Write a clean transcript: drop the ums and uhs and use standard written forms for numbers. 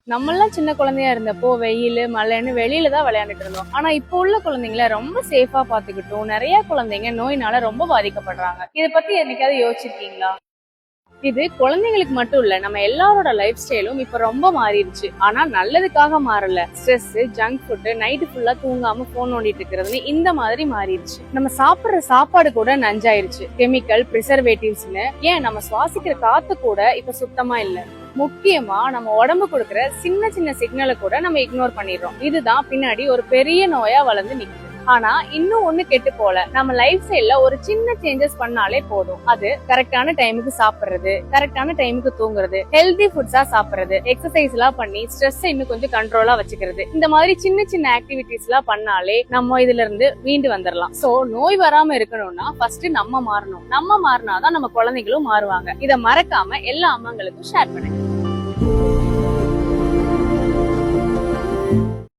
நம்மெல்லாம் சின்ன குழந்தையா இருந்தப்போ வெயில் மழைன்னு வெளியில தான் விளையாண்டுட்டு இருந்தோம். ஆனா இப்போ உள்ள குழந்தைங்கள ரொம்ப சேஃபா பாத்துக்கிட்டோம். நிறைய குழந்தைங்க நோயினால ரொம்ப பாதிக்கப்படுறாங்க. இத பத்தி என்னைக்காவது யோசிச்சிருக்கீங்களா? இது குழந்தைங்களுக்கு மட்டும் இல்ல, நம்ம எல்லாரோட லைஃப் ஸ்டைலும் இப்ப ரொம்ப மாறிடுச்சு. ஆனா நல்லதுக்காக மாறல. ஸ்ட்ரெஸ், ஜங்க் ஃபுட், நைட்டு ஃபுல்லா தூங்காம போன் நோண்டிட்டு இருக்கிறதுன்னு இந்த மாதிரி மாறிடுச்சு. நம்ம சாப்பிடுற சாப்பாடு கூட நஞ்சாயிருச்சு. கெமிக்கல், பிரிசர்வேட்டிவ்ஸ்னு, ஏன் நம்ம சுவாசிக்கிற காத்து கூட இப்ப சுத்தமா இல்ல. முக்கியமா நம்ம உடம்பு கொடுக்கிற சின்ன சின்ன சிக்னலை கூட நம்ம இக்னோர் பண்ணிடுறோம். இதுதான் பின்னாடி ஒரு பெரிய நோயா வளர்ந்து நிக்குது. ஆனா இன்னும் ஒண்ணு கெட்டு போல. நம்ம லைஃப் ஸ்டைல்ல ஒரு சின்ன சேஞ்சஸ் பண்ணாலே போதும். அது கரெக்டான டைமுக்கு சாப்பிடுறது, கரெக்டான டைமுக்கு தூங்குறது, ஹெல்தி ஃபுட்ஸா சாப்பிடுறது, எக்ஸசைஸ் எல்லாம் பண்ணி ஸ்ட்ரெஸ் இன்னும் கொஞ்சம் கண்ட்ரோலா வச்சுக்கிறது. இந்த மாதிரி சின்ன சின்ன ஆக்டிவிட்டிஸ் எல்லாம் பண்ணாலே நம்ம இதுல இருந்து மீண்டு வந்துடலாம். சோ நோய் வராம இருக்கணும்னா ஃபர்ஸ்ட் நம்ம மாறணும். நம்ம மாறினாதான் நம்ம குழந்தைகளும் மாறுவாங்க. இத மறக்காம எல்லா அம்மாங்களுக்கும் ஷேர் பண்ணுங்க.